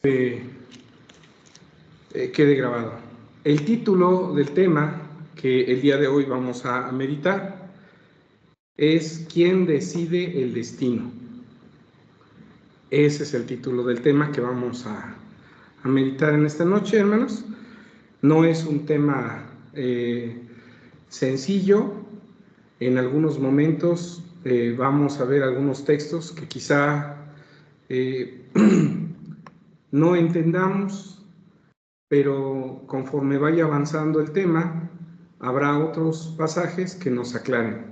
quede grabado. El título del tema que el día de hoy vamos a meditar es ¿Quién decide el destino? Ese es el título del tema que vamos a meditar en esta noche, hermanos. No es un tema sencillo. En algunos momentos vamos a ver algunos textos que quizá no entendamos, pero conforme vaya avanzando el tema, habrá otros pasajes que nos aclaren.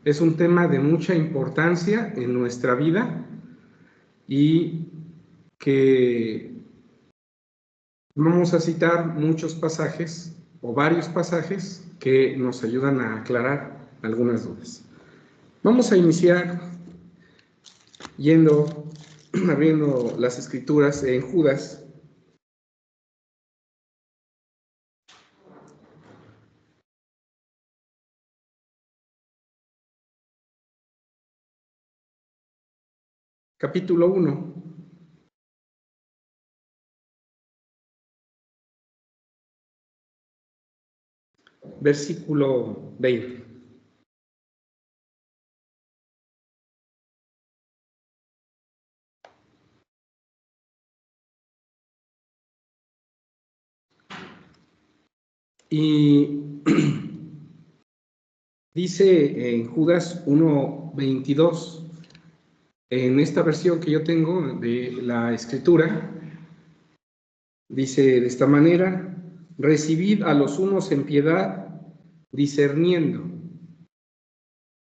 Es un tema de mucha importancia en nuestra vida y que vamos a citar muchos pasajes o varios pasajes que nos ayudan a aclarar algunas dudas. Vamos a iniciar abriendo las escrituras en Judas. Capítulo 1. Versículo 20. Y dice en Judas 1:22, en esta versión que yo tengo de la Escritura, dice de esta manera: recibid a los unos en piedad, discerniendo.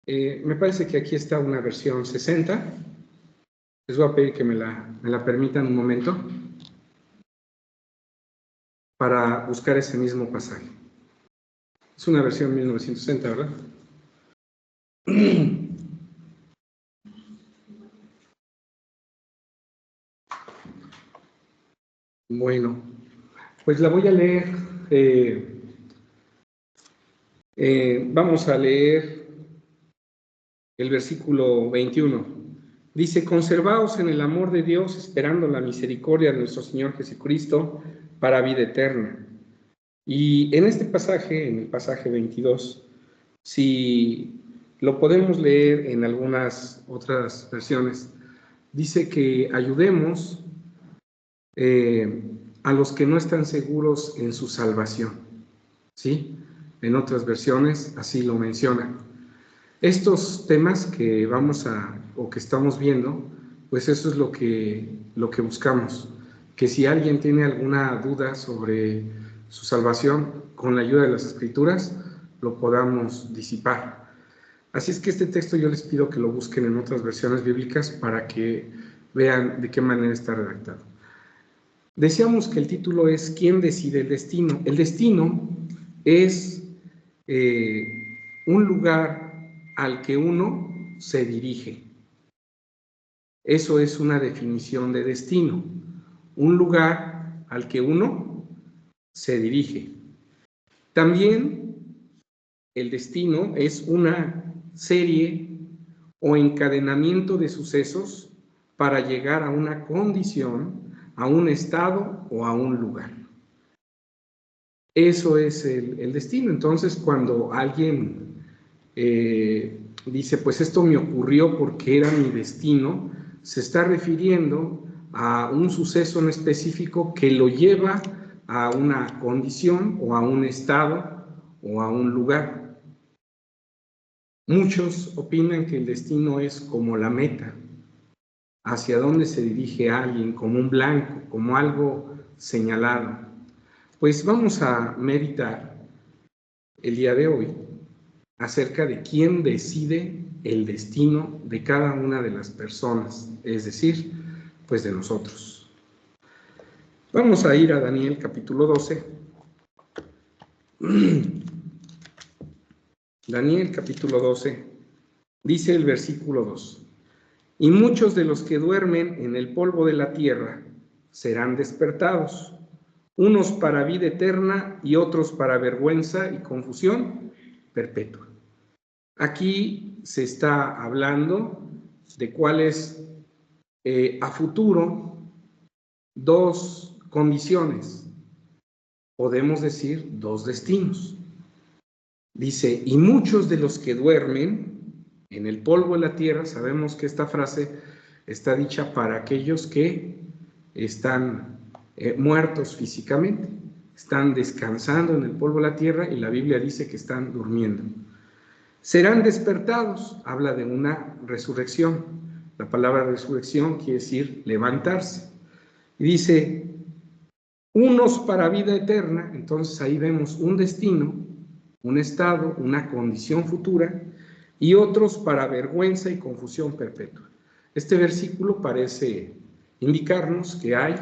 Me parece que aquí está una versión 60. Les voy a pedir que me la permitan un momento para buscar ese mismo pasaje. Es una versión 1960, ¿verdad? Bueno, pues la voy a leer. Vamos a leer el versículo 21. Dice: conservaos en el amor de Dios, esperando la misericordia de nuestro Señor Jesucristo para vida eterna. Y en este pasaje, en el pasaje 22, si lo podemos leer en algunas otras versiones, dice que ayudemos a los que no están seguros en su salvación, ¿sí? En otras versiones así lo mencionan. Estos temas que que estamos viendo, pues eso es lo que buscamos, que si alguien tiene alguna duda sobre su salvación, con la ayuda de las Escrituras, lo podamos disipar. Así es que este texto yo les pido que lo busquen en otras versiones bíblicas para que vean de qué manera está redactado. Decíamos que el título es ¿Quién decide el destino? El destino es un lugar al que uno se dirige. Eso es una definición de destino. Un lugar al que uno se dirige. También el destino es una serie o encadenamiento de sucesos para llegar a una condición, a un estado o a un lugar. Eso es el destino. Entonces, cuando alguien dice, pues esto me ocurrió porque era mi destino, se está refiriendo a un suceso en específico que lo lleva a una condición o a un estado o a un lugar. Muchos opinan que el destino es como la meta, hacia dónde se dirige alguien, como un blanco, como algo señalado. Pues vamos a meditar el día de hoy acerca de quién decide el destino de cada una de las personas, es decir, pues de nosotros. Vamos a ir a Daniel capítulo 12. Daniel capítulo 12, dice el versículo 2: y muchos de los que duermen en el polvo de la tierra serán despertados, unos para vida eterna y otros para vergüenza y confusión perpetua. Aquí se está hablando de cuáles a futuro dos condiciones, podemos decir dos destinos. Dice, y muchos de los que duermen en el polvo de la tierra, sabemos que esta frase está dicha para aquellos que están muertos físicamente, están descansando en el polvo de la tierra y la Biblia dice que están durmiendo. Serán despertados, habla de una resurrección. La palabra resurrección quiere decir levantarse. Y dice, unos para vida eterna, entonces ahí vemos un destino, un estado, una condición futura, y otros para vergüenza y confusión perpetua. Este versículo parece indicarnos que hay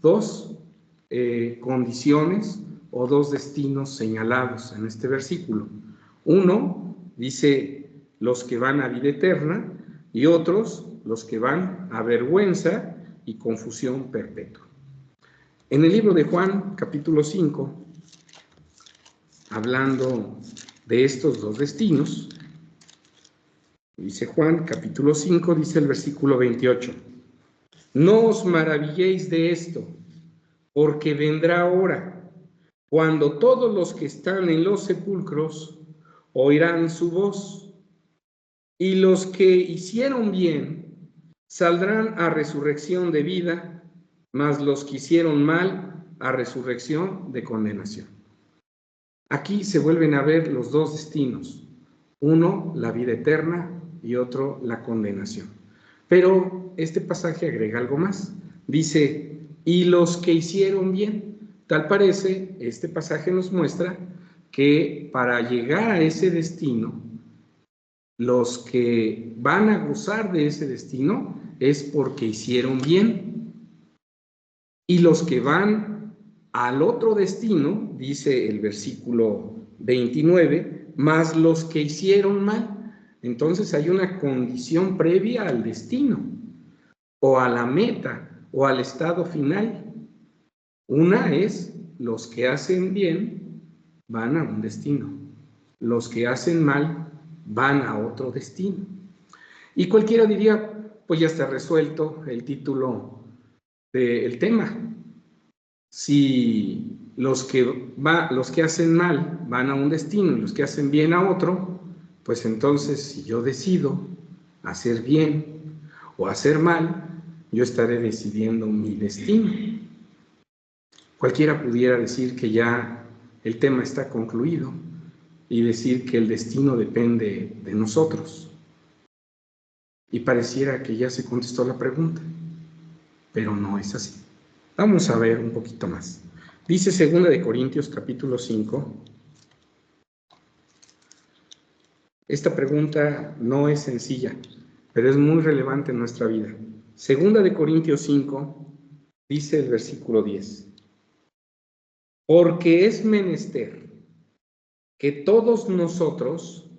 dos condiciones o dos destinos señalados en este versículo. Uno dice los que van a vida eterna y otros los que van a vergüenza y confusión perpetua. En el libro de Juan, capítulo 5, hablando de estos dos destinos, dice Juan, capítulo 5, dice el versículo 28, no os maravilléis de esto, porque vendrá hora, cuando todos los que están en los sepulcros oirán su voz, y los que hicieron bien saldrán a resurrección de vida, mas los que hicieron mal a resurrección de condenación. Aquí se vuelven a ver los dos destinos, uno la vida eterna y otro la condenación. Pero este pasaje agrega algo más, dice, y los que hicieron bien. Tal parece, este pasaje nos muestra que para llegar a ese destino, los que van a gozar de ese destino es porque hicieron bien. Y los que van al otro destino, dice el versículo 29, más los que hicieron mal. Entonces hay una condición previa al destino, o a la meta, o al estado final. Una es, los que hacen bien van a un destino. Los que hacen mal van a otro destino. Y cualquiera diría, pues ya está resuelto el título del tema. Si los que hacen mal van a un destino y los que hacen bien a otro, pues entonces si yo decido hacer bien o hacer mal, yo estaré decidiendo mi destino. Cualquiera pudiera decir que ya el tema está concluido y decir que el destino depende de nosotros. Y pareciera que ya se contestó la pregunta, pero no es así. Vamos a ver un poquito más. Dice 2 Corintios capítulo 5. Esta pregunta no es sencilla, pero es muy relevante en nuestra vida. 2 Corintios 5 dice el versículo 10. Porque es menester que todos nosotros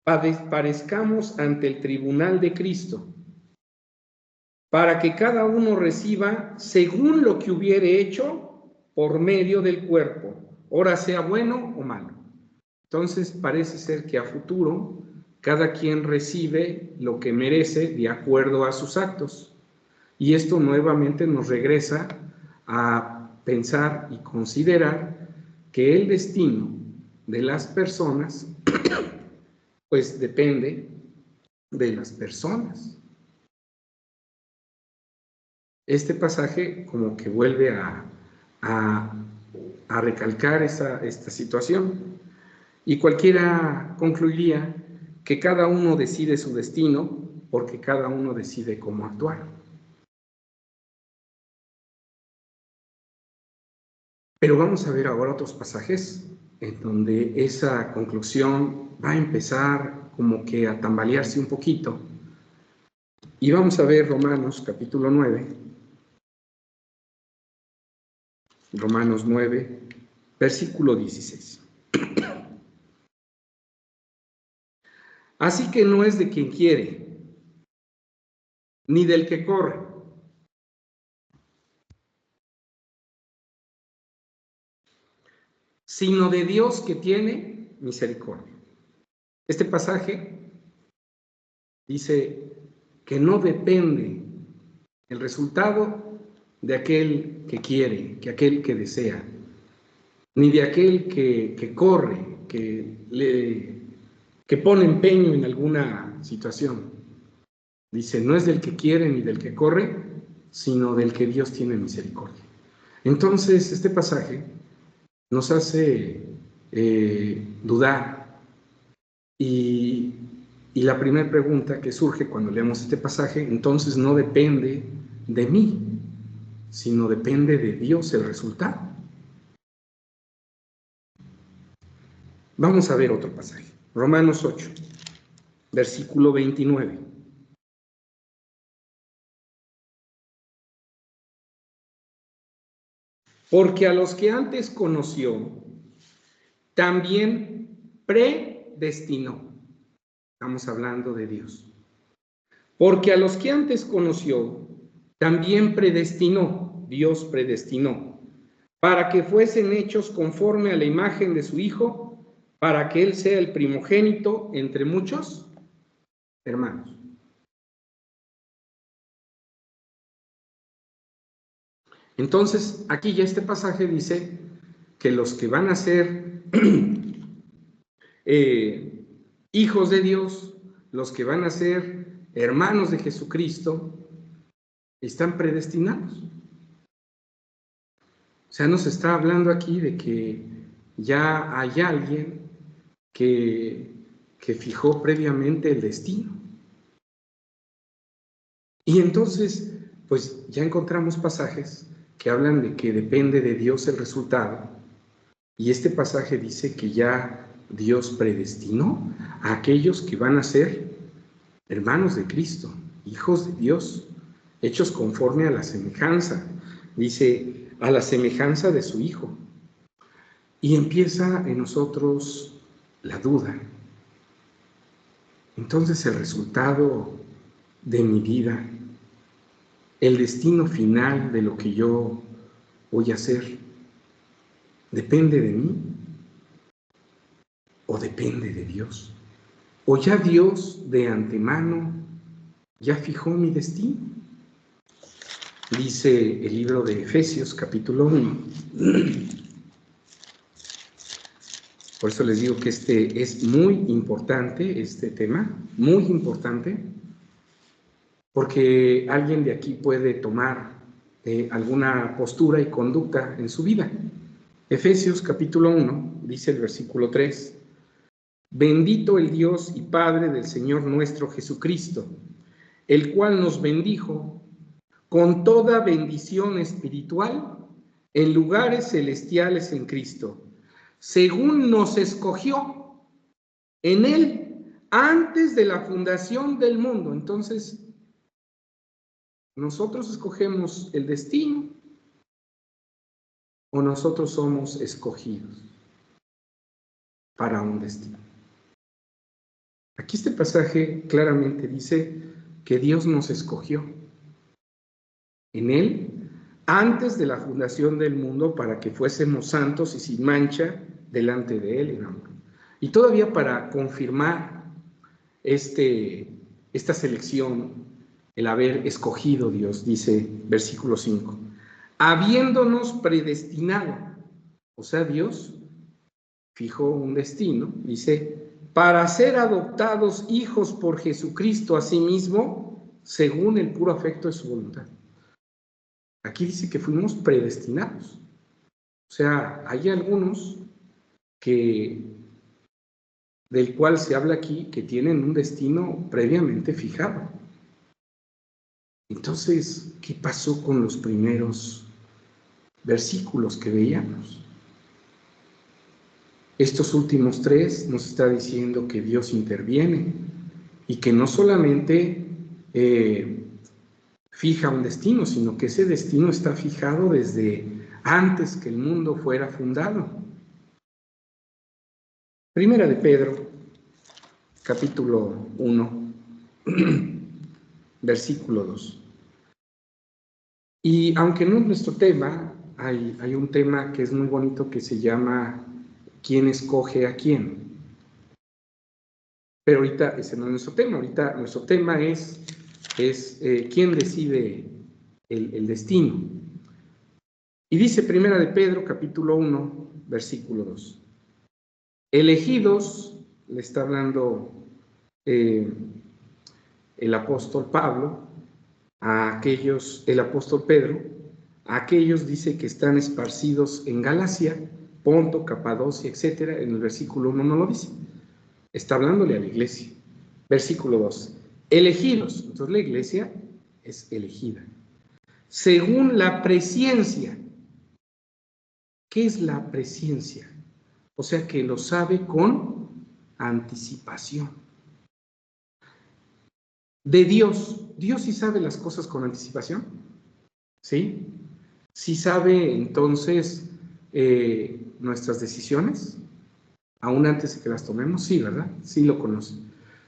parezcamos ante el tribunal de Cristo, para que cada uno reciba según lo que hubiere hecho por medio del cuerpo, ora sea bueno o malo. Entonces parece ser que a futuro cada quien recibe lo que merece de acuerdo a sus actos. Y esto nuevamente nos regresa a pensar y considerar que el destino de las personas pues depende de las personas. Este pasaje como que vuelve a recalcar esta situación, y cualquiera concluiría que cada uno decide su destino porque cada uno decide cómo actuar. Pero vamos a ver ahora otros pasajes en donde esa conclusión va a empezar como que a tambalearse un poquito. Y vamos a ver Romanos capítulo 9. Romanos 9, versículo 16. Así que no es de quien quiere, ni del que corre, sino de Dios que tiene misericordia. Este pasaje dice que no depende el resultado de aquel que quiere, que aquel que desea, ni de aquel que corre, que pone empeño en alguna situación. Dice, no es del que quiere ni del que corre, sino del que Dios tiene misericordia. Entonces, este pasaje nos hace dudar. Y la primera pregunta que surge cuando leemos este pasaje, entonces no depende de mí, sino depende de Dios el resultado. Vamos a ver otro pasaje. Romanos 8, versículo 29. Porque a los que antes conoció, también predestinó. Estamos hablando de Dios. Porque a los que antes conoció, también predestinó, Dios predestinó, para que fuesen hechos conforme a la imagen de su Hijo, para que Él sea el primogénito entre muchos hermanos. Entonces, aquí ya este pasaje dice que los que van a ser hijos de Dios, los que van a ser hermanos de Jesucristo, están predestinados. O sea, nos está hablando aquí de que ya hay alguien que fijó previamente el destino. Y entonces, pues ya encontramos pasajes que hablan de que depende de Dios el resultado. Y este pasaje dice que ya Dios predestinó a aquellos que van a ser hermanos de Cristo, hijos de Dios, hechos conforme a la semejanza. Dice, a la semejanza de su Hijo. Y empieza en nosotros la duda. Entonces el resultado de mi vida, el destino final de lo que yo voy a hacer, ¿depende de mí o depende de Dios? ¿O ya Dios de antemano ya fijó mi destino? Dice el libro de Efesios, capítulo 1. Por eso les digo que este es muy importante, este tema, muy importante, porque alguien de aquí puede tomar alguna postura y conducta en su vida. Efesios capítulo 1, dice el versículo 3, bendito el Dios y Padre del Señor nuestro Jesucristo, el cual nos bendijo con toda bendición espiritual en lugares celestiales en Cristo, según nos escogió en Él antes de la fundación del mundo. Entonces, ¿nosotros escogemos el destino o nosotros somos escogidos para un destino? Aquí este pasaje claramente dice que Dios nos escogió en Él antes de la fundación del mundo para que fuésemos santos y sin mancha delante de Él en amor. Y todavía para confirmar esta selección, el haber escogido Dios, dice versículo 5, habiéndonos predestinado, o sea, Dios fijó un destino, dice, para ser adoptados hijos por Jesucristo a sí mismo, según el puro afecto de su voluntad. Aquí dice que fuimos predestinados. O sea, hay algunos del cual se habla aquí que tienen un destino previamente fijado. Entonces, ¿qué pasó con los primeros versículos que veíamos? Estos últimos 3 nos está diciendo que Dios interviene y que no solamente fija un destino, sino que ese destino está fijado desde antes que el mundo fuera fundado. Primera de Pedro, capítulo 1, versículo 2. Y aunque no es nuestro tema, hay un tema que es muy bonito que se llama ¿quién escoge a quién? Pero ahorita ese no es nuestro tema, ahorita nuestro tema es quién decide el destino. Y dice Primera de Pedro, capítulo 1, versículo 2. Elegidos, le está hablando el apóstol Pablo, a aquellos, el apóstol Pedro, a aquellos dice que están esparcidos en Galacia, Ponto, Capadocia, etcétera. En el versículo 1 no lo dice. Está hablándole a la iglesia. Versículo 2. Elegidos. Entonces la iglesia es elegida. Según la presciencia. ¿Qué es la presciencia? O sea que lo sabe con anticipación. De Dios. ¿Dios sí sabe las cosas con anticipación? ¿Sí? ¿Sí sabe entonces nuestras decisiones? Aún antes de que las tomemos, sí, ¿verdad? Sí lo conoce.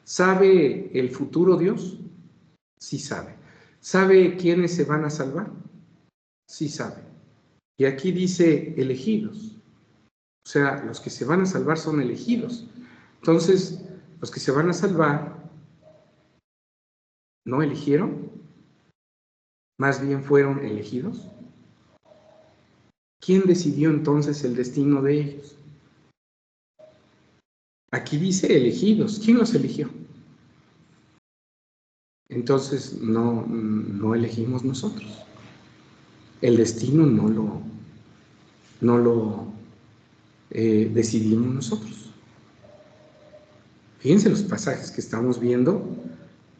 ¿Sabe el futuro Dios? Sí sabe. ¿Sabe quiénes se van a salvar? Sí sabe. Y aquí dice elegidos. O sea, los que se van a salvar son elegidos. Entonces, los que se van a salvar, ¿no eligieron? Más bien fueron elegidos. ¿Quién decidió entonces el destino de ellos? Aquí dice elegidos. ¿Quién los eligió? Entonces, no elegimos nosotros. El destino no lo decidimos nosotros. Fíjense los pasajes que estamos viendo,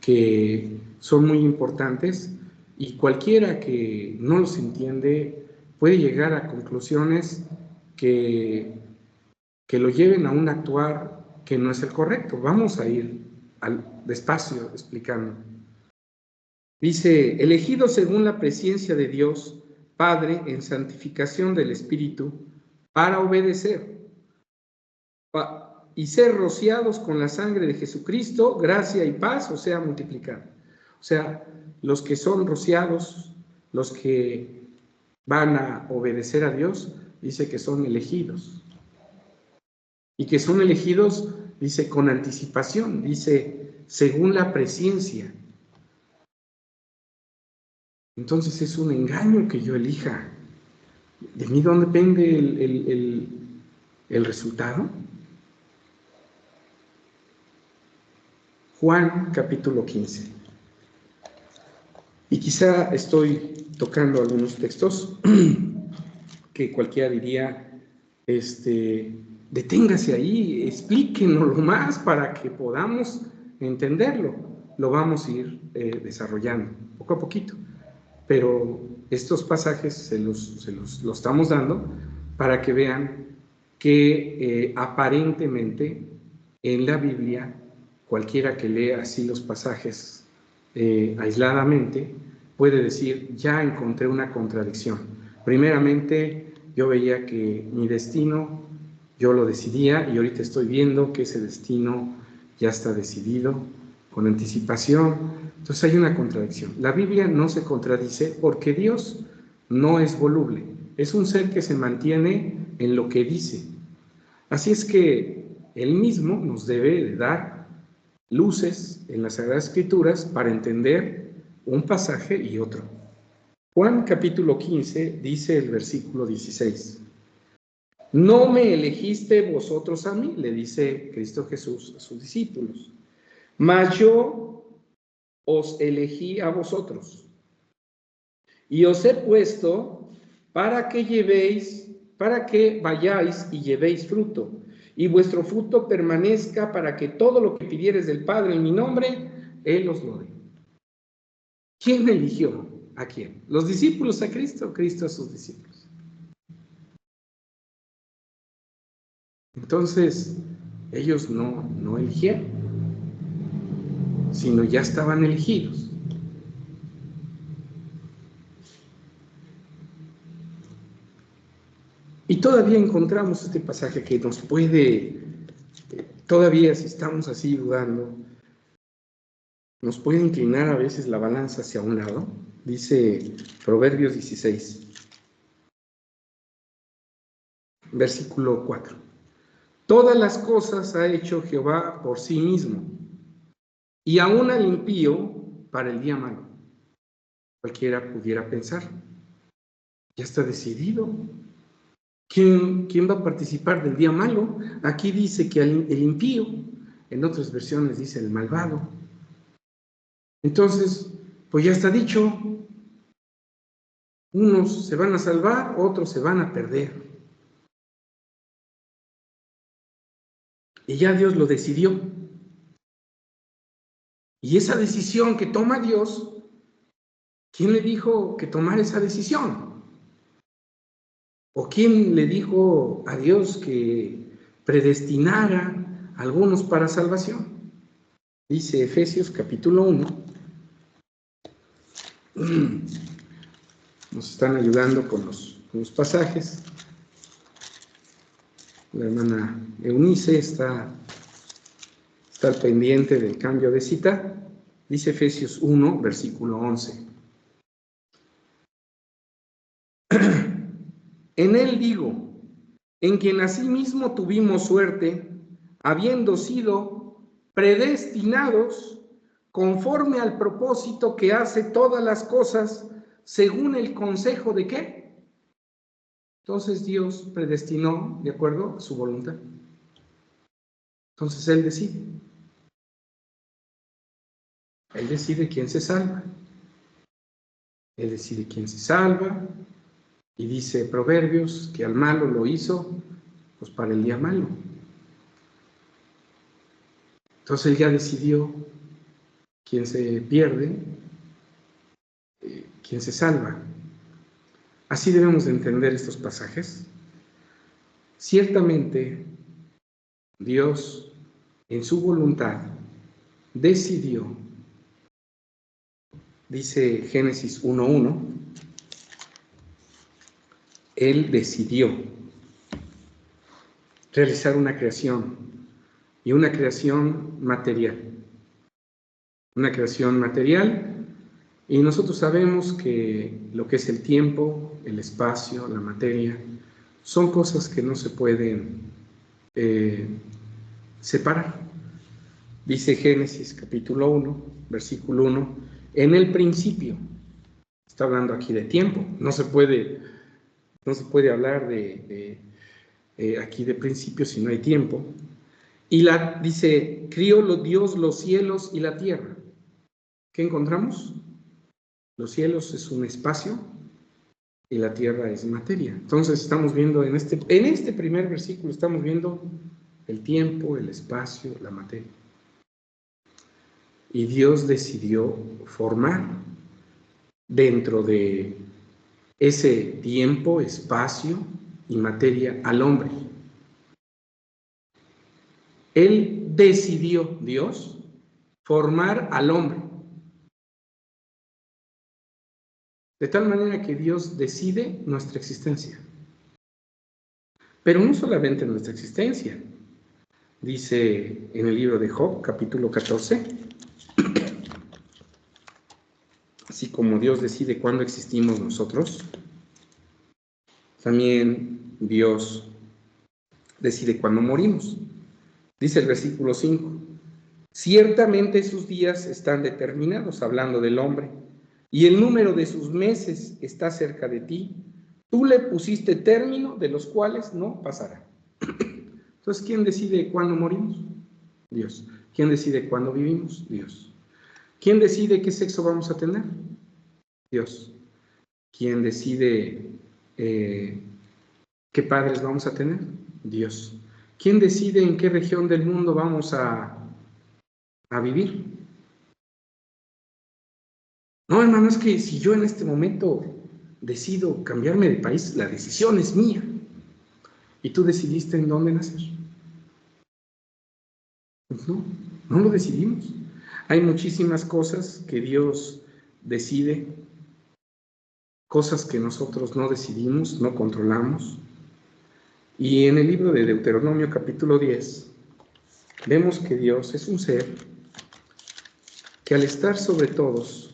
que son muy importantes, y cualquiera que no los entiende puede llegar a conclusiones que lo lleven a un actuar que no es el correcto. Vamos a ir despacio explicando. Dice, elegido según la presciencia de Dios, Padre, en santificación del Espíritu, para obedecer y ser rociados con la sangre de Jesucristo, gracia y paz, o sea, multiplicada. O sea, los que son rociados, los que van a obedecer a Dios, dice que son elegidos. Y que son elegidos, dice, con anticipación, dice, según la presciencia. Entonces es un engaño que yo elija. ¿De mí dónde depende el resultado? Juan capítulo 15. Y quizá estoy tocando algunos textos que cualquiera diría, deténgase ahí, explíquenoslo más para que podamos entenderlo. Lo vamos a ir desarrollando poco a poquito. Pero estos pasajes se los estamos dando para que vean que aparentemente en la Biblia, cualquiera que lea así los pasajes aisladamente, puede decir, ya encontré una contradicción. Primeramente, yo veía que mi destino, yo lo decidía, y ahorita estoy viendo que ese destino ya está decidido con anticipación. Entonces hay una contradicción. La Biblia no se contradice porque Dios no es voluble, es un ser que se mantiene en lo que dice. Así es que Él mismo nos debe de dar luces en las Sagradas Escrituras para entender un pasaje y otro. Juan capítulo 15 dice el versículo 16. No me elegiste vosotros a mí, le dice Cristo Jesús a sus discípulos, mas yo os elegí a vosotros y os he puesto para que vayáis y llevéis fruto, y vuestro fruto permanezca, para que todo lo que pidiereis del Padre en mi nombre, Él os lo dé. ¿Quién eligió a quién? ¿Los discípulos a Cristo? Cristo a sus discípulos. Entonces, ellos no eligieron, sino ya estaban elegidos. Y todavía encontramos este pasaje que nos puede, todavía si estamos así dudando, nos puede inclinar a veces la balanza hacia un lado. Dice Proverbios 16, versículo 4. Todas las cosas ha hecho Jehová por sí mismo, y aún al impío para el día malo. Cualquiera pudiera pensar. Ya está decidido. ¿Quién va a participar del día malo? Aquí dice que el impío, en otras versiones dice el malvado. Entonces, pues ya está dicho, unos se van a salvar, otros se van a perder. Y ya Dios lo decidió. Y esa decisión que toma Dios, ¿quién le dijo que tomara esa decisión? ¿O quién le dijo a Dios que predestinara a algunos para salvación? Dice Efesios capítulo 1. Nos están ayudando con los pasajes. La hermana Eunice está al pendiente del cambio de cita. Dice Efesios 1, versículo 11. En él digo, en quien asimismo tuvimos suerte, habiendo sido predestinados conforme al propósito que hace todas las cosas según el consejo de ¿qué? Entonces Dios predestinó de acuerdo a su voluntad. Entonces Él decide. Él decide quién se salva. Él decide quién se salva. Y dice Proverbios que al malo lo hizo, pues para el día malo. Entonces Él ya decidió quién se pierde, quién se salva. Así debemos de entender estos pasajes. Ciertamente, Dios, en su voluntad, decidió, dice Génesis 1:1, Él decidió realizar una creación, y una creación material. Una creación material, y nosotros sabemos que lo que es el tiempo, el espacio, la materia, son cosas que no se pueden separar. Dice Génesis capítulo 1, versículo 1, en el principio. Está hablando aquí de tiempo. No se puede hablar aquí de principio si no hay tiempo. Y dice, crió Dios los cielos y la tierra. ¿Qué encontramos? Los cielos es un espacio y la tierra es materia. Entonces estamos viendo en este primer versículo, estamos viendo el tiempo, el espacio, la materia. Y Dios decidió formar dentro de ese tiempo, espacio y materia al hombre. Él decidió, Dios, formar al hombre. De tal manera que Dios decide nuestra existencia. Pero no solamente nuestra existencia. Dice en el libro de Job, capítulo 14, así como Dios decide cuándo existimos nosotros, también Dios decide cuándo morimos. Dice el versículo 5, ciertamente sus días están determinados, hablando del hombre, y el número de sus meses está cerca de ti. Tú le pusiste término, de los cuales no pasará. Entonces, ¿quién decide cuándo morimos? Dios. ¿Quién decide cuándo vivimos? Dios. ¿Quién decide qué sexo vamos a tener? Dios. ¿Quién decide qué padres vamos a tener? Dios. ¿Quién decide en qué región del mundo vamos a vivir? No, hermano, es que si yo en este momento decido cambiarme de país, la decisión es mía. ¿Y tú decidiste en dónde nacer? Pues no lo decidimos. Hay muchísimas cosas que Dios decide, cosas que nosotros no decidimos, no controlamos. Y en el libro de Deuteronomio capítulo 10, vemos que Dios es un ser que al estar sobre todos,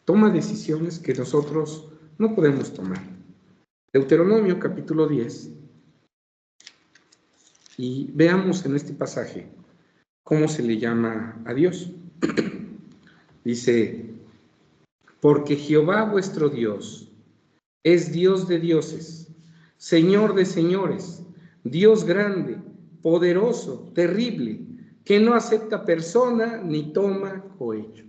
toma decisiones que nosotros no podemos tomar. Deuteronomio capítulo 10, y veamos en este pasaje cómo se le llama a Dios. Dice, porque Jehová vuestro Dios es Dios de dioses, Señor de señores, Dios grande, poderoso, terrible, que no acepta persona ni toma cohecho.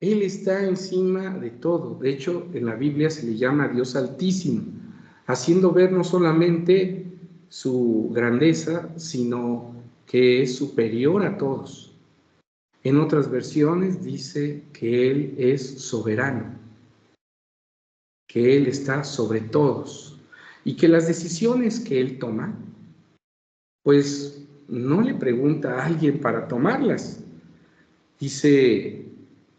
Él está encima de todo. De hecho, en la Biblia se le llama Dios Altísimo, haciendo ver no solamente su grandeza, sino que es superior a todos. En otras versiones dice que Él es soberano, que Él está sobre todos y que las decisiones que Él toma, pues no le pregunta a alguien para tomarlas. Dice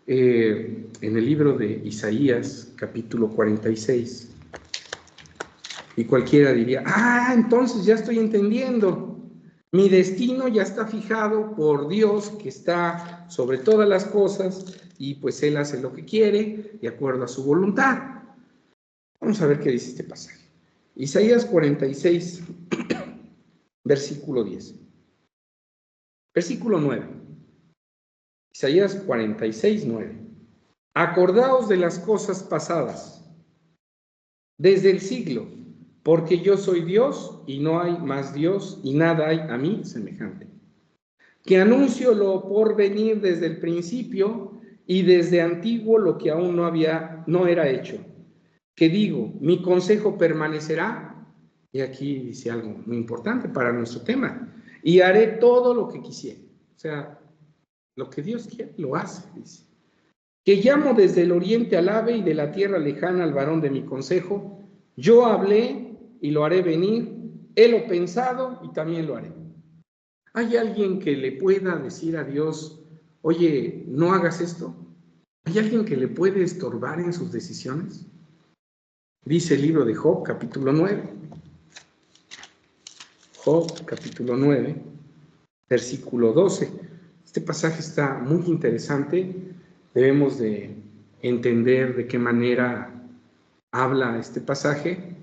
en el libro de Isaías, capítulo 46, y cualquiera diría, entonces ya estoy entendiendo, mi destino ya está fijado por Dios que está sobre todas las cosas y pues Él hace lo que quiere de acuerdo a su voluntad. Vamos a ver qué dice este pasaje. Isaías 46, versículo 10. Versículo 9. Isaías 46, 9. Acordaos de las cosas pasadas, desde el siglo, porque yo soy Dios y no hay más Dios y nada hay a mí semejante. Que anuncio lo por venir desde el principio y desde antiguo lo que aún no era hecho. Que digo, mi consejo permanecerá, y aquí dice algo muy importante para nuestro tema, y haré todo lo que quisiera. O sea, lo que Dios quiere, lo hace, dice. Que llamo desde el oriente al ave y de la tierra lejana al varón de mi consejo. Yo hablé y lo haré venir, he lo pensado y también lo haré. ¿Hay alguien que le pueda decir a Dios, oye, no hagas esto? ¿Hay alguien que le puede estorbar en sus decisiones? Dice el libro de Job, capítulo 9. Job, capítulo 9, versículo 12. Este pasaje está muy interesante. Debemos de entender de qué manera habla este pasaje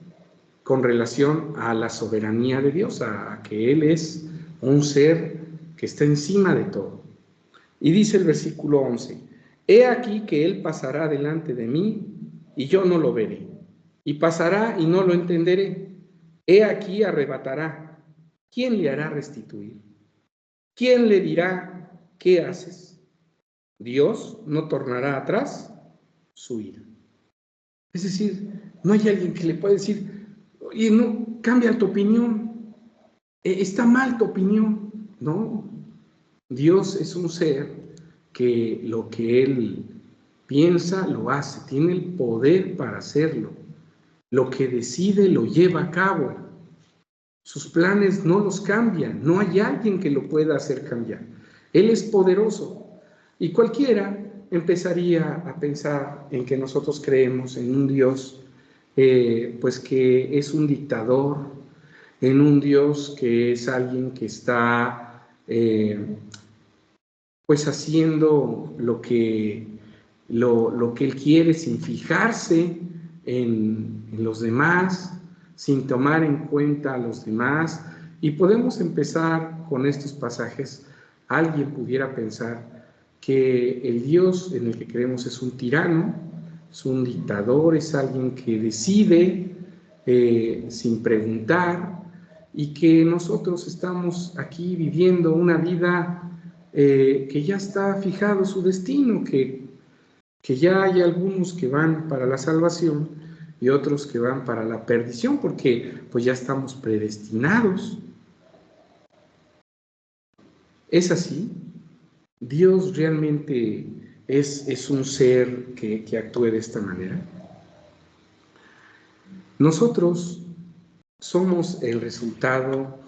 con relación a la soberanía de Dios, a que Él es un ser que está encima de todo. Y dice el versículo 11, he aquí que Él pasará delante de mí y yo no lo veré, y pasará y no lo entenderé. He aquí arrebatará. ¿Quién le hará restituir? ¿Quién le dirá, qué haces? Dios no tornará atrás su ira. Es decir, no hay alguien que le pueda decir, oye, no, cambia tu opinión, está mal tu opinión. No, Dios es un ser que lo que Él piensa lo hace, tiene el poder para hacerlo. Lo que decide lo lleva a cabo. Sus planes no los cambian, no hay alguien que lo pueda hacer cambiar. Él es poderoso y cualquiera empezaría a pensar en que nosotros creemos en un Dios pues que es un dictador, en un Dios que es alguien que está pues haciendo lo que Él quiere sin fijarse en los demás, sin tomar en cuenta a los demás. Y podemos empezar con estos pasajes. Alguien pudiera pensar que el Dios en el que creemos es un tirano, es un dictador, es alguien que decide sin preguntar, y que nosotros estamos aquí viviendo una vida que ya está fijado su destino, que ya hay algunos que van para la salvación y otros que van para la perdición, porque pues ya estamos predestinados. ¿Es así? ¿Dios realmente es un ser que actúe de esta manera? Nosotros somos el resultado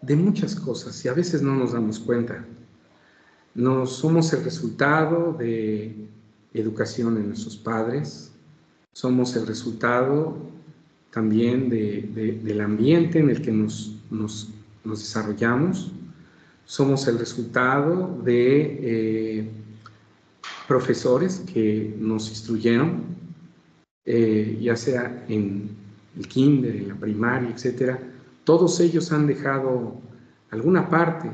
de muchas cosas y a veces no nos damos cuenta. No somos el resultado de educación en nuestros padres, somos el resultado también del ambiente en el que nos desarrollamos, somos el resultado de profesores que nos instruyeron, ya sea en el kinder, en la primaria, etcétera. Todos ellos han dejado alguna parte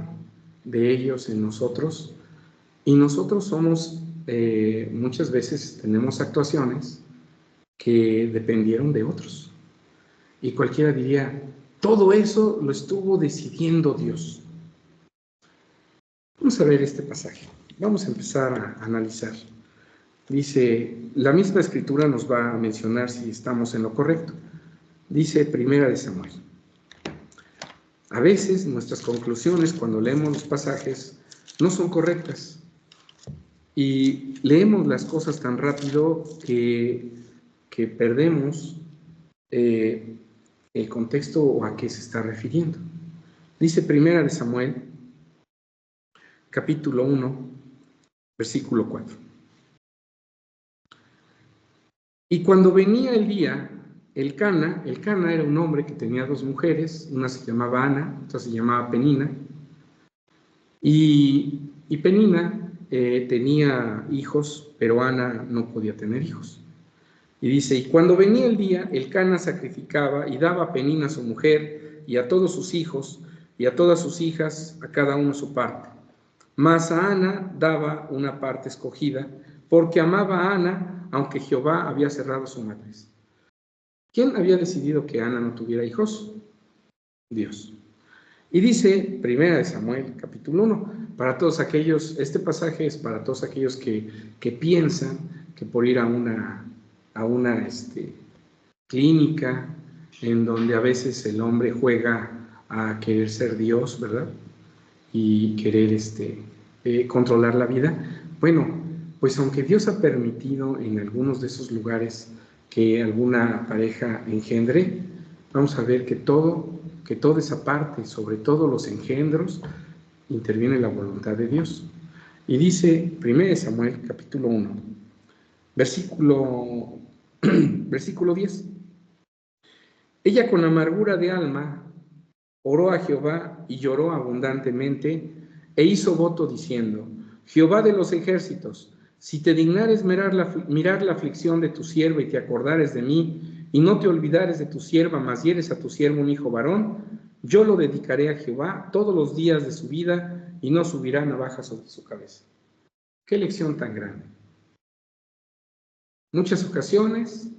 de ellos en nosotros, y nosotros somos, muchas veces tenemos actuaciones que dependieron de otros. Y cualquiera diría, todo eso lo estuvo decidiendo Dios. Vamos a ver este pasaje. Vamos a empezar a analizar. Dice, la misma escritura nos va a mencionar si estamos en lo correcto. Dice Primera de Samuel. A veces nuestras conclusiones cuando leemos los pasajes no son correctas y leemos las cosas tan rápido que perdemos el contexto o a qué se está refiriendo. Dice Primera de Samuel, capítulo 1, versículo 4. Y cuando venía el día, Elcana era un hombre que tenía dos mujeres, una se llamaba Ana, otra se llamaba Penina, y Penina tenía hijos, pero Ana no podía tener hijos. Y dice, y cuando venía el día, Elcana sacrificaba y daba a Penina su mujer, y a todos sus hijos, y a todas sus hijas, a cada uno su parte. Mas a Ana daba una parte escogida, porque amaba a Ana, aunque Jehová había cerrado su matriz. ¿Quién había decidido que Ana no tuviera hijos? Dios. Y dice, Primera de Samuel, capítulo 1, para todos aquellos, este pasaje es para todos aquellos que piensan que por ir a una clínica en donde a veces el hombre juega a querer ser Dios, ¿verdad? Y querer controlar la vida. Bueno, pues aunque Dios ha permitido en algunos de esos lugares que alguna pareja engendre, vamos a ver que toda esa parte, sobre todo los engendros, interviene la voluntad de Dios. Y dice 1 Samuel capítulo 1, versículo 10. Ella con amargura de alma oró a Jehová y lloró abundantemente e hizo voto diciendo, Jehová de los ejércitos, si te dignares mirar la aflicción de tu sierva y te acordares de mí, y no te olvidares de tu sierva, mas dieres a tu siervo un hijo varón, yo lo dedicaré a Jehová todos los días de su vida, y no subirá navaja sobre su cabeza. ¡Qué lección tan grande! Muchas ocasiones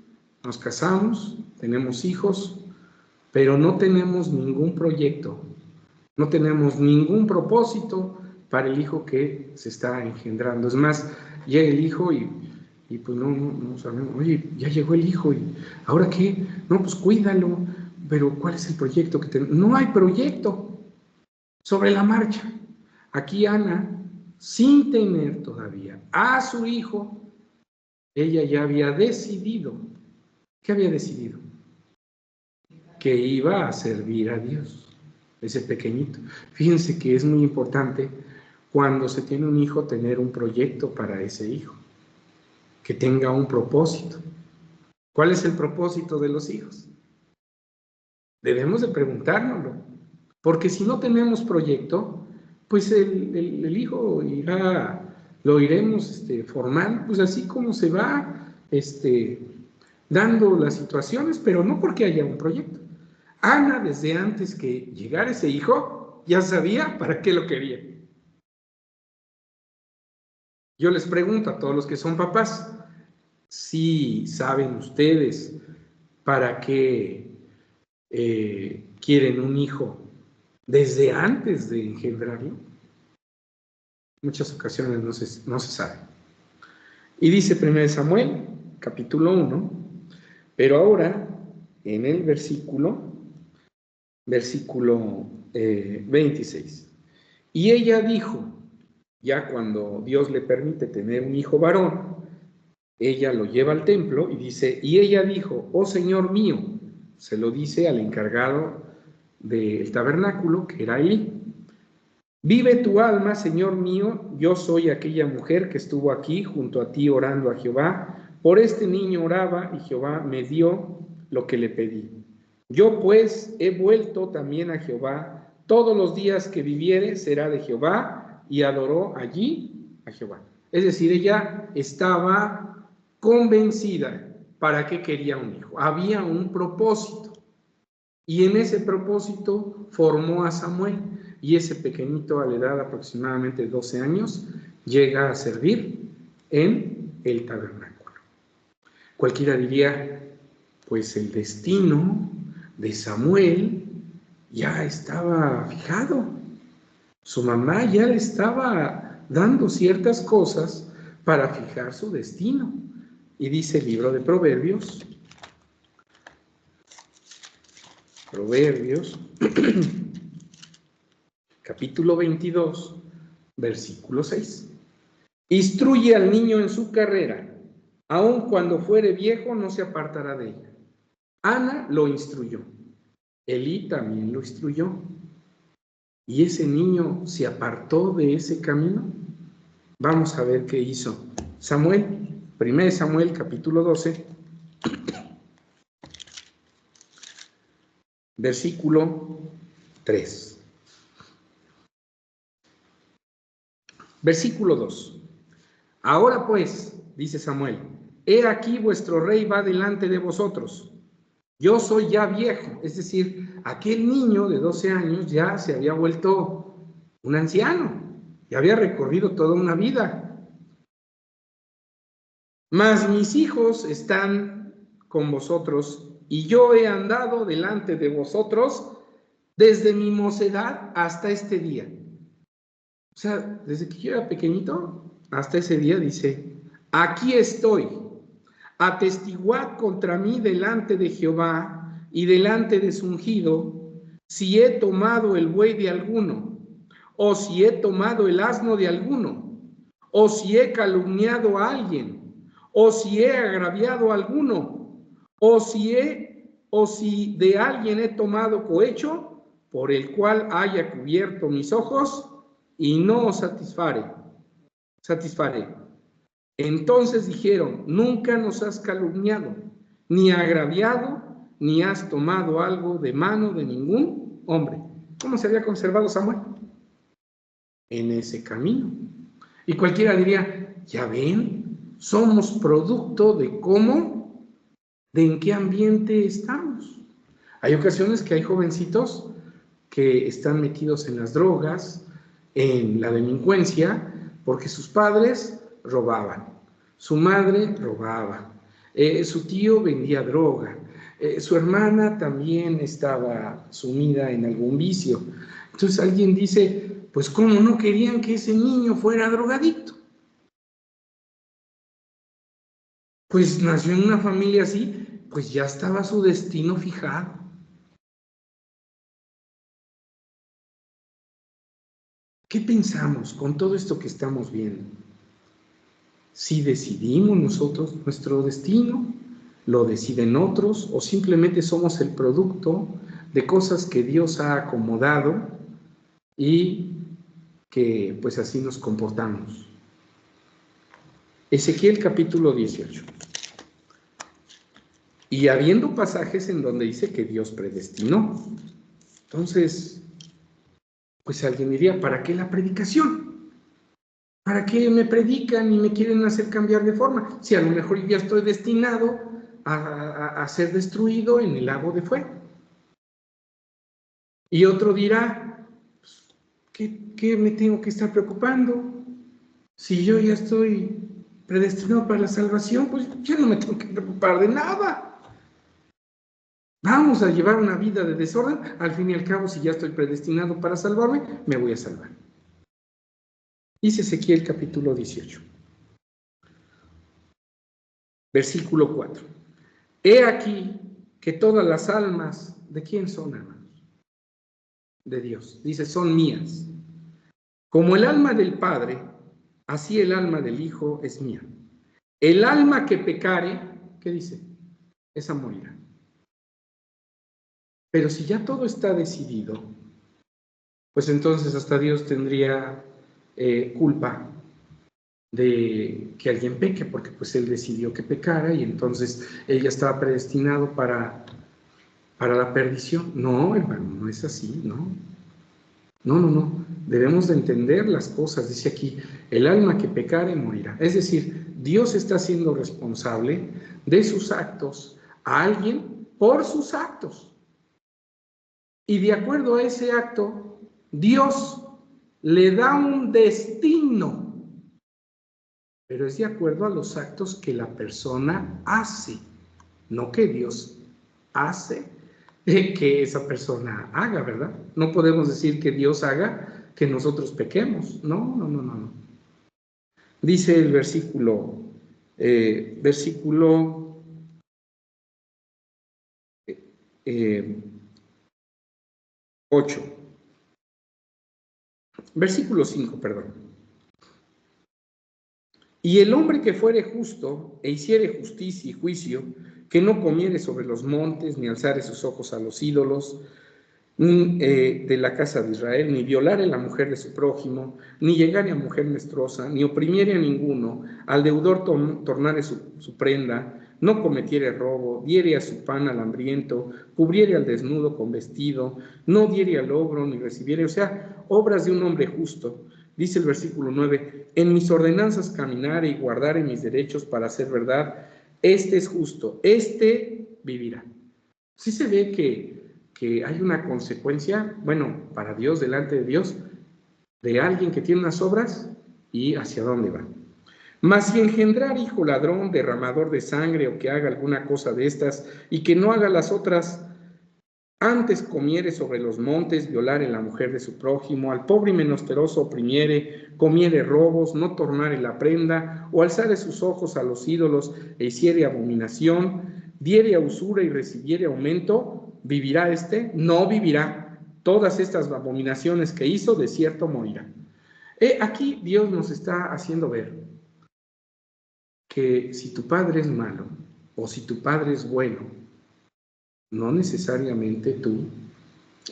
nos casamos, tenemos hijos, pero no tenemos ningún proyecto, no tenemos ningún propósito para el hijo que se está engendrando. Es más, llega el hijo y pues no sabemos, oye, ya llegó el hijo, ¿y ahora qué? No, pues cuídalo, pero ¿cuál es el proyecto que tenemos? No hay proyecto sobre la marcha. Aquí Ana, sin tener todavía a su hijo, ella ya había decidido. ¿Qué había decidido? Que iba a servir a Dios, ese pequeñito. Fíjense que es muy importante cuando se tiene un hijo tener un proyecto para ese hijo, que tenga un propósito. ¿Cuál es el propósito de los hijos? Debemos de preguntárnoslo, porque si no tenemos proyecto, pues el hijo lo iremos formando, pues así como se va dando las situaciones, pero no porque haya un proyecto. Ana, desde antes que llegara ese hijo, ya sabía para qué lo quería. Yo les pregunto a todos los que son papás, si saben ustedes para qué quieren un hijo desde antes de engendrarlo. Muchas ocasiones no se sabe. Y dice 1 Samuel, capítulo 1, pero ahora en el versículo 26. Y ella dijo, ya cuando Dios le permite tener un hijo varón, ella lo lleva al templo y dice, y ella dijo, oh Señor mío, se lo dice al encargado del tabernáculo, que era Elí, vive tu alma, Señor mío, yo soy aquella mujer que estuvo aquí junto a ti orando a Jehová, por este niño oraba y Jehová me dio lo que le pedí. Yo pues he vuelto también a Jehová, todos los días que viviere será de Jehová, y adoró allí a Jehová. Es decir, ella estaba convencida para qué quería un hijo. Había un propósito, y en ese propósito formó a Samuel, y ese pequeñito a la edad de aproximadamente 12 años llega a servir en el tabernáculo. Cualquiera diría, pues el destino de Samuel ya estaba fijado. Su mamá ya le estaba dando ciertas cosas para fijar su destino. Y dice el libro de Proverbios, capítulo 22, versículo 6. Instruye al niño en su carrera, aun cuando fuere viejo no se apartará de ella. Ana lo instruyó, Elí también lo instruyó. ¿Y ese niño se apartó de ese camino? Vamos a ver qué hizo Samuel. 1 Samuel, capítulo 12, versículo 3. Versículo 2. Ahora pues, dice Samuel, he aquí vuestro rey va delante de vosotros. Yo soy ya viejo, es decir, aquel niño de 12 años ya se había vuelto un anciano, ya había recorrido toda una vida. Mas mis hijos están con vosotros y yo he andado delante de vosotros desde mi mocedad hasta este día. O sea, desde que yo era pequeñito hasta ese día dice, aquí estoy, atestiguad contra mí delante de Jehová y delante de su ungido, si he tomado el buey de alguno, o si he tomado el asno de alguno, o si he calumniado a alguien, o si he agraviado a alguno, o si de alguien he tomado cohecho, por el cual haya cubierto mis ojos, y no os satisfaré. Entonces dijeron, nunca nos has calumniado, ni agraviado, ni has tomado algo de mano de ningún hombre. ¿Cómo se había conservado Samuel? En ese camino. Y cualquiera diría, ya ven, somos producto de cómo, de en qué ambiente estamos. Hay ocasiones que hay jovencitos que están metidos en las drogas, en la delincuencia, porque sus padres robaban, su madre robaba, su tío vendía droga, su hermana también estaba sumida en algún vicio. Entonces alguien dice, pues ¿cómo no querían que ese niño fuera drogadicto? Pues nació en una familia así, pues ya estaba su destino fijado. ¿Qué pensamos con todo esto que estamos viendo? Si decidimos nosotros nuestro destino, lo deciden otros o simplemente somos el producto de cosas que Dios ha acomodado y que pues así nos comportamos. Ezequiel capítulo 18. Y habiendo pasajes en donde dice que Dios predestinó. Entonces, pues alguien diría, ¿para qué la predicación? ¿Para qué me predican y me quieren hacer cambiar de forma? Si a lo mejor ya estoy destinado a ser destruido en el lago de fuego. Y otro dirá, ¿qué me tengo que estar preocupando? Si yo ya estoy predestinado para la salvación, pues ya no me tengo que preocupar de nada. Vamos a llevar una vida de desorden, al fin y al cabo, si ya estoy predestinado para salvarme, me voy a salvar. Dice Ezequiel capítulo 18, versículo 4. He aquí que todas las almas, ¿de quién son, hermanos? De Dios. Dice, son mías. Como el alma del Padre, así el alma del Hijo es mía. El alma que pecare, ¿qué dice? Esa morirá. Pero si ya todo está decidido, pues entonces hasta Dios tendría culpa de que alguien peque, porque pues Él decidió que pecara y entonces Él ya estaba predestinado para la perdición. No, hermano, no es así, ¿no? No. Debemos de entender las cosas. Dice aquí, el alma que pecare morirá. Es decir, Dios está siendo responsable de sus actos a alguien por sus actos. Y de acuerdo a ese acto, Dios le da un destino. pero es de acuerdo a los actos que la persona hace, no que Dios hace que esa persona haga, ¿verdad? No podemos decir que Dios haga que nosotros pequemos, no. Dice el versículo 8, versículo 5, perdón. Y el hombre que fuere justo e hiciere justicia y juicio, que no comiere sobre los montes, ni alzare sus ojos a los ídolos de la casa de Israel, ni violare a la mujer de su prójimo, ni llegare a mujer menstruosa, ni oprimiere a ninguno, al deudor tornare su prenda, no cometiere robo, diere a su pan al hambriento, cubriere al desnudo con vestido, no diere al ogro, ni recibiere, o sea, obras de un hombre justo. Dice el versículo 9, en mis ordenanzas caminare y guardare mis derechos para hacer verdad, este es justo, este vivirá. Sí se ve que hay una consecuencia, bueno, para Dios, delante de Dios, de alguien que tiene unas obras y hacia dónde va. Mas si engendrar hijo ladrón, derramador de sangre, o que haga alguna cosa de estas, y que no haga las otras, antes comiere sobre los montes, violare la mujer de su prójimo, al pobre y menesteroso oprimiere, comiere robos, no tornare la prenda, o alzare sus ojos a los ídolos, e hiciere abominación, diere a usura y recibiere aumento, ¿vivirá este? No vivirá. Todas estas abominaciones que hizo, de cierto morirá. Aquí Dios nos está haciendo ver que si tu padre es malo, o si tu padre es bueno, no necesariamente tú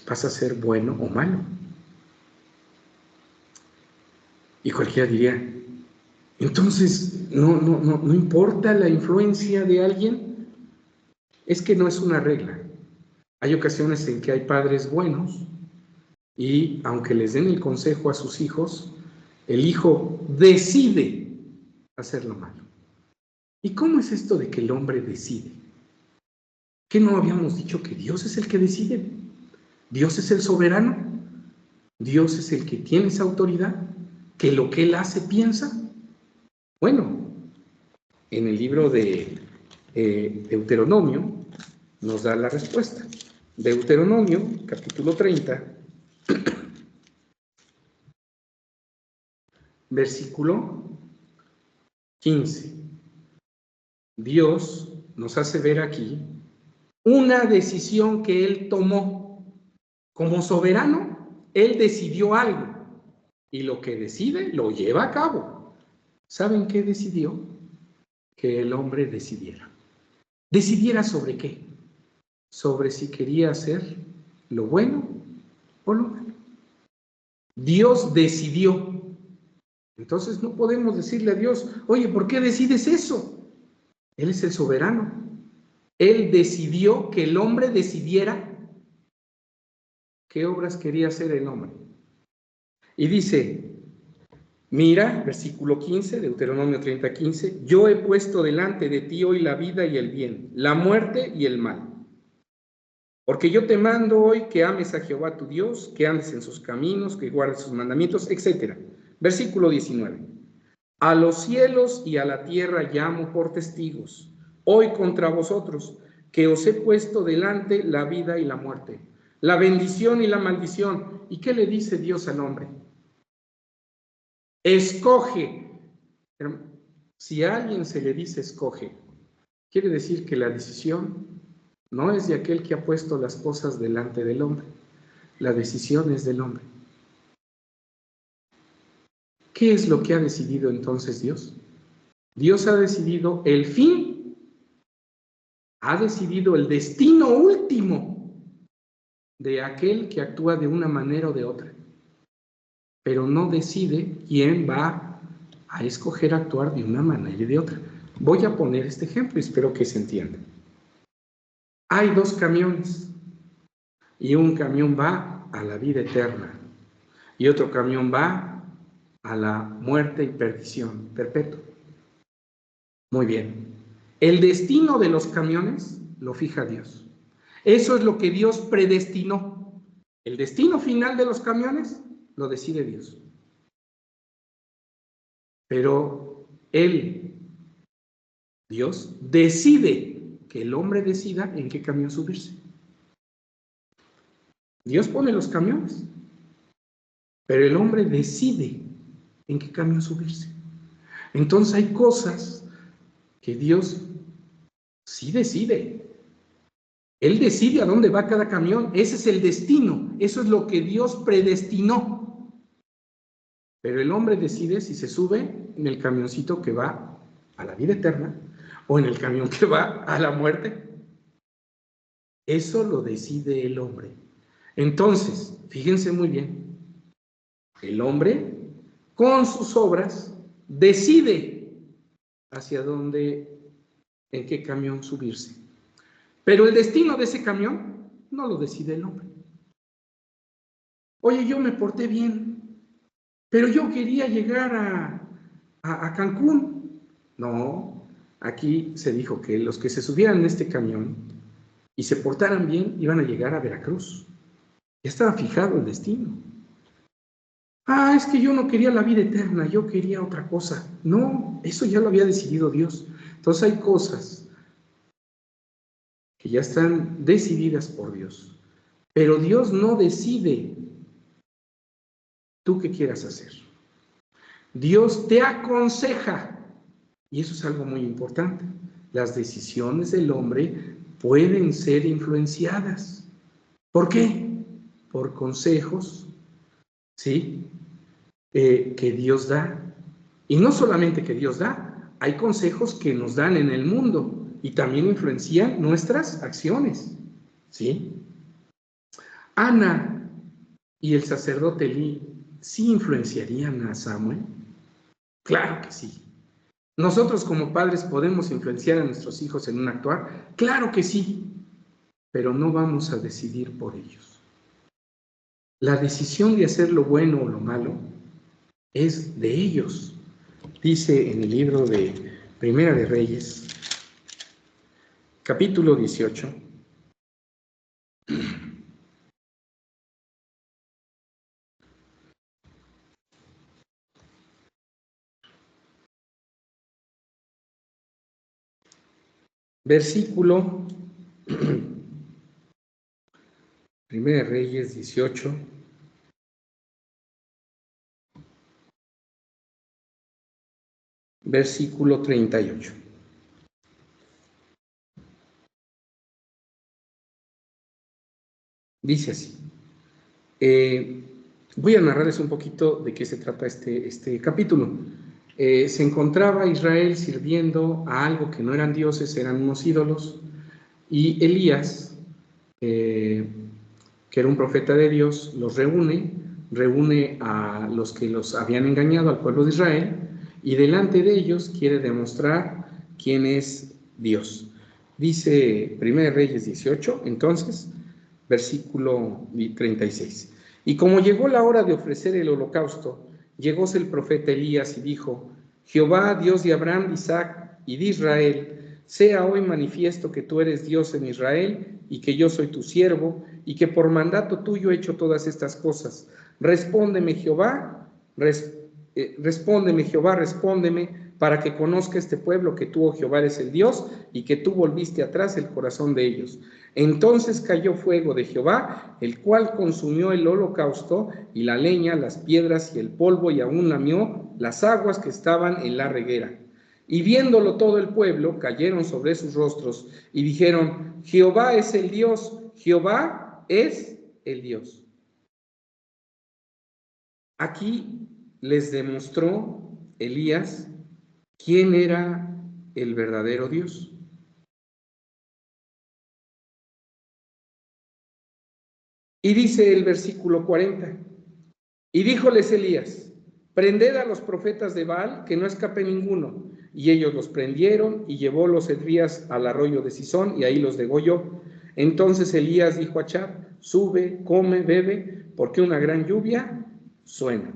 vas a ser bueno o malo. Y cualquiera diría, entonces, no importa la influencia de alguien. Es que no es una regla. Hay ocasiones en que hay padres buenos y aunque les den el consejo a sus hijos, el hijo decide hacer lo malo. ¿Y cómo es esto de que el hombre decide? ¿Qué no habíamos dicho que Dios es el que decide? ¿Dios es el soberano? ¿Dios es el que tiene esa autoridad? ¿Que lo que él hace piensa? Bueno, en el libro de Deuteronomio nos da la respuesta. Deuteronomio, capítulo 30, versículo 15. Dios nos hace ver aquí una decisión que Él tomó. Como soberano, Él decidió algo y lo que decide lo lleva a cabo. ¿Saben qué decidió? Que el hombre decidiera. ¿Decidiera sobre qué? Sobre si quería hacer lo bueno o lo malo. Dios decidió. Entonces no podemos decirle a Dios, oye, ¿por qué decides eso? Él es el soberano. Él decidió que el hombre decidiera qué obras quería hacer el hombre. Y dice, mira, versículo 15, Deuteronomio 30, 15, yo he puesto delante de ti hoy la vida y el bien, la muerte y el mal. Porque yo te mando hoy que ames a Jehová tu Dios, que andes en sus caminos, que guardes sus mandamientos, etc. Versículo 19. A los cielos y a la tierra llamo por testigos, hoy contra vosotros, que os he puesto delante la vida y la muerte, la bendición y la maldición. ¿Y qué le dice Dios al hombre? Escoge. Si a alguien se le dice escoge, quiere decir que la decisión no es de aquel que ha puesto las cosas delante del hombre. La decisión es del hombre. ¿Qué es lo que ha decidido entonces Dios? Dios ha decidido el fin, ha decidido el destino último de aquel que actúa de una manera o de otra, pero no decide quién va a escoger actuar de una manera y de otra. Voy a poner este ejemplo y espero que se entienda. Hay dos camiones y un camión va a la vida eterna y otro camión va a la muerte y perdición perpetua. Muy bien. El destino de los camiones lo fija Dios. Eso es lo que Dios predestinó. El destino final de los camiones lo decide Dios. Pero Él, Dios, decide que el hombre decida en qué camión subirse. Dios pone los camiones, pero el hombre decide en qué camión subirse. Entonces hay cosas que Dios sí decide. Él decide a dónde va cada camión. Ese es el destino. Eso es lo que Dios predestinó. Pero el hombre decide si se sube en el camioncito que va a la vida eterna o en el camión que va a la muerte. Eso lo decide el hombre. Entonces, fíjense muy bien. El hombre, con sus obras, decide hacia dónde, en qué camión subirse. Pero el destino de ese camión no lo decide el hombre. Oye, yo me porté bien, pero yo quería llegar a Cancún. No, aquí se dijo que los que se subieran en este camión y se portaran bien iban a llegar a Veracruz. Ya estaba fijado el destino. Ah, es que yo no quería la vida eterna, yo quería otra cosa. No, eso ya lo había decidido Dios. Entonces hay cosas que ya están decididas por Dios. Pero Dios no decide tú qué quieras hacer. Dios te aconseja. Y eso es algo muy importante. Las decisiones del hombre pueden ser influenciadas. ¿Por qué? Por consejos, ¿sí? Que Dios da. Y no solamente que Dios da, hay consejos que nos dan en el mundo y también influencian nuestras acciones, ¿sí? Ana y el sacerdote Elí, ¿sí influenciarían a Samuel? Claro que sí. ¿Nosotros como padres podemos influenciar a nuestros hijos en un actuar? Claro que sí, pero no vamos a decidir por ellos. La decisión de hacer lo bueno o lo malo es de ellos. Dice en el libro de Primera de Reyes, capítulo 18, versículo, Primera de Reyes 18, versículo 38. Dice así. Voy a narrarles un poquito de qué se trata este capítulo. Se encontraba Israel sirviendo a algo que no eran dioses, eran unos ídolos, y Elías, que era un profeta de Dios, los reúne a los que los habían engañado, al pueblo de Israel, y delante de ellos quiere demostrar quién es Dios. Dice 1 Reyes 18, entonces, versículo 36. Y como llegó la hora de ofrecer el holocausto, llegóse el profeta Elías y dijo: Jehová, Dios de Abraham, de Isaac y de Israel, sea hoy manifiesto que tú eres Dios en Israel y que yo soy tu siervo y que por mandato tuyo he hecho todas estas cosas. Respóndeme, Jehová, respóndeme, para que conozca este pueblo que tú, oh Jehová, eres el Dios y que tú volviste atrás el corazón de ellos. Entonces cayó fuego de Jehová, el cual consumió el holocausto y la leña, las piedras y el polvo, y aún lamió las aguas que estaban en la reguera. Y viéndolo todo el pueblo, cayeron sobre sus rostros y dijeron: Jehová es el Dios, Jehová es el Dios. Aquí les demostró Elías quién era el verdadero Dios. Y dice el versículo 40, y díjoles Elías: prended a los profetas de Baal, que no escape ninguno. Y ellos los prendieron, y llevólos Elías al arroyo de Sisón, y ahí los degolló. Entonces Elías dijo a Achb: sube, come, bebe, porque una gran lluvia suena.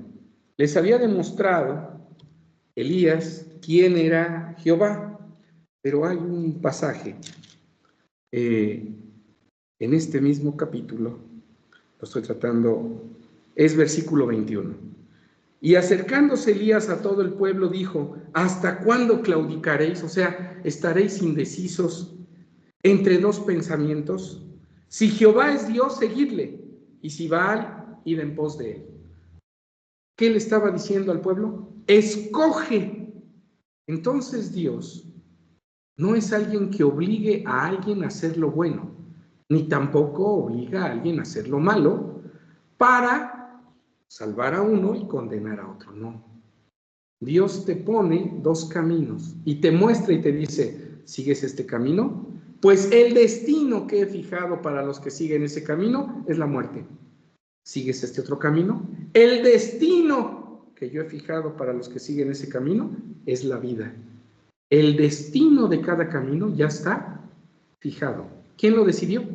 Les había demostrado Elías quién era Jehová, pero hay un pasaje en este mismo capítulo, lo estoy tratando, es versículo 21. Y acercándose Elías a todo el pueblo, dijo: ¿hasta cuándo claudicaréis? O sea, ¿estaréis indecisos entre dos pensamientos? Si Jehová es Dios, seguidle, y si Baal, id en pos de él. ¿Qué le estaba diciendo al pueblo? Escoge. Entonces Dios no es alguien que obligue a alguien a hacer lo bueno, ni tampoco obliga a alguien a hacer lo malo para salvar a uno y condenar a otro. No. Dios te pone dos caminos y te muestra y te dice: ¿sigues este camino? Pues el destino que he fijado para los que siguen ese camino es la muerte. ¿Sigues este otro camino? El destino que yo he fijado para los que siguen ese camino es la vida. El destino de cada camino ya está fijado. ¿Quién lo decidió?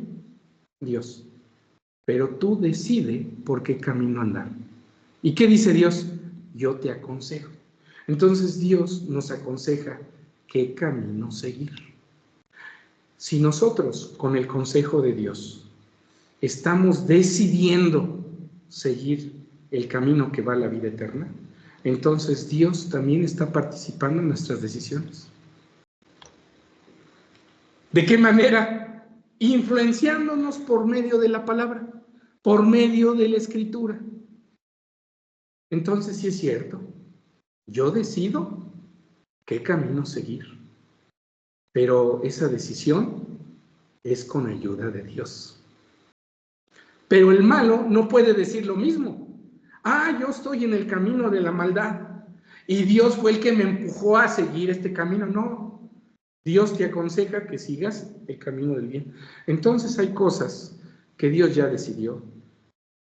Dios. Pero tú decides por qué camino andar. ¿Y qué dice Dios? Yo te aconsejo. Entonces Dios nos aconseja qué camino seguir. Si nosotros, con el consejo de Dios, estamos decidiendo seguir el camino que va a la vida eterna, entonces Dios también está participando en nuestras decisiones. ¿De qué manera? Influenciándonos por medio de la palabra, por medio de la escritura. Entonces, sí es cierto, yo decido qué camino seguir, pero esa decisión es con ayuda de Dios. Pero el malo no puede decir lo mismo. Yo estoy en el camino de la maldad y Dios fue el que me empujó a seguir este camino. No, Dios te aconseja que sigas el camino del bien. Entonces hay cosas que Dios ya decidió,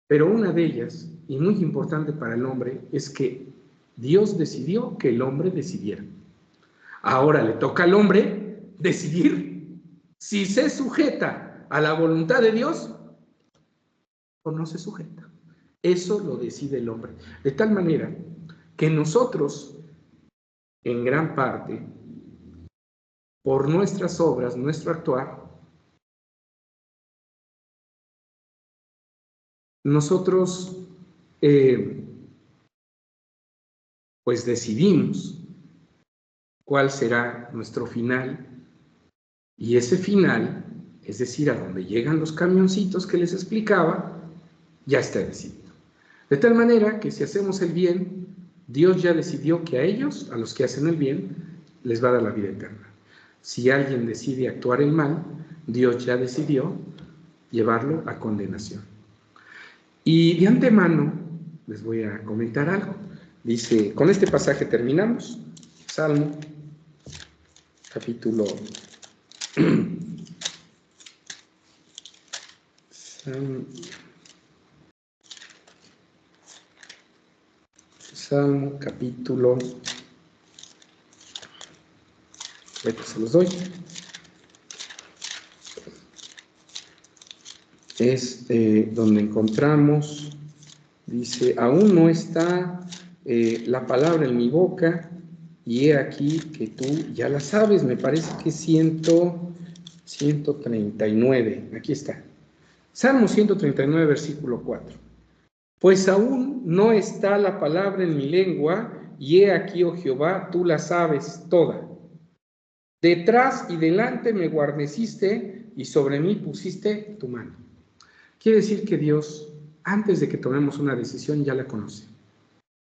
pero una de ellas, y muy importante para el hombre, es que Dios decidió que el hombre decidiera. Ahora le toca al hombre decidir si se sujeta a la voluntad de Dios o no se sujeta. Eso lo decide el hombre. De tal manera que nosotros, en gran parte, por nuestras obras, nuestro actuar, nosotros pues decidimos cuál será nuestro final, y ese final, es decir, a donde llegan los camioncitos que les explicaba, ya está decidido. De tal manera que si hacemos el bien, Dios ya decidió que a ellos, a los que hacen el bien, les va a dar la vida eterna. Si alguien decide actuar el mal, Dios ya decidió llevarlo a condenación. Y de antemano les voy a comentar algo. Dice, con este pasaje terminamos. Salmo, capítulo... Salmo, capítulo... Ahorita se los doy. Es donde encontramos, dice, aún no está la palabra en mi boca, y he aquí que tú ya la sabes. Me parece que es 139, aquí está. Salmo 139, versículo 4. Pues aún no está la palabra en mi lengua, y he aquí, oh Jehová, tú la sabes toda. Detrás y delante me guarneciste, y sobre mí pusiste tu mano. Quiere decir que Dios, antes de que tomemos una decisión, ya la conoce.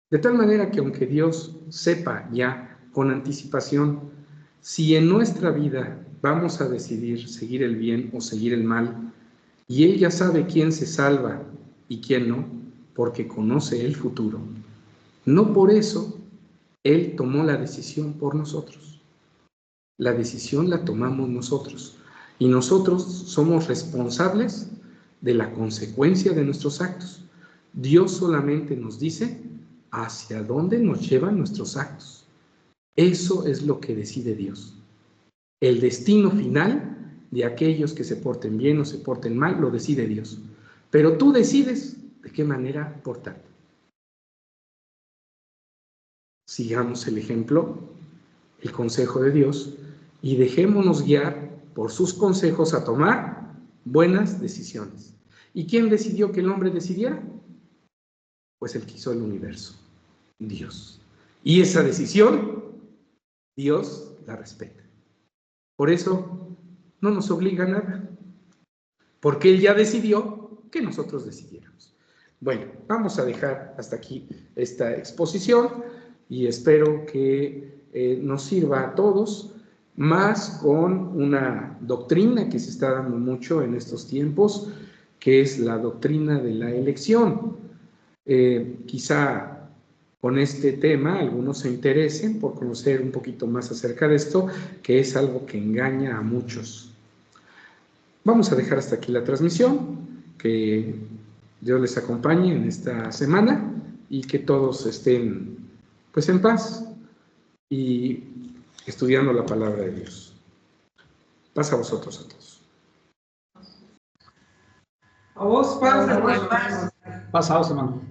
De tal manera que aunque Dios sepa ya con anticipación si en nuestra vida vamos a decidir seguir el bien o seguir el mal, y Él ya sabe quién se salva y quién no, porque conoce el futuro, no por eso Él tomó la decisión por nosotros. La decisión la tomamos nosotros, y nosotros somos responsables de la consecuencia de nuestros actos. Dios solamente nos dice hacia dónde nos llevan nuestros actos. Eso es lo que decide Dios. El destino final de aquellos que se porten bien o se porten mal lo decide Dios. Pero tú decides de qué manera portarte. Sigamos el ejemplo, el consejo de Dios, y dejémonos guiar por sus consejos a tomar buenas decisiones. ¿Y quién decidió que el hombre decidiera? Pues el que hizo el universo. Dios. Y esa decisión, Dios la respeta. Por eso no nos obliga a nada, porque Él ya decidió que nosotros decidiéramos. Bueno, vamos a dejar hasta aquí esta exposición y espero que nos sirva a todos, más con una doctrina que se está dando mucho en estos tiempos, que es la doctrina de la elección. Quizá con este tema algunos se interesen por conocer un poquito más acerca de esto, que es algo que engaña a muchos. Vamos a dejar hasta aquí la transmisión, que Dios les acompañe en esta semana y que todos estén pues en paz y estudiando la palabra de Dios. Pasa a vosotros a todos. A vos, pasa, hermano.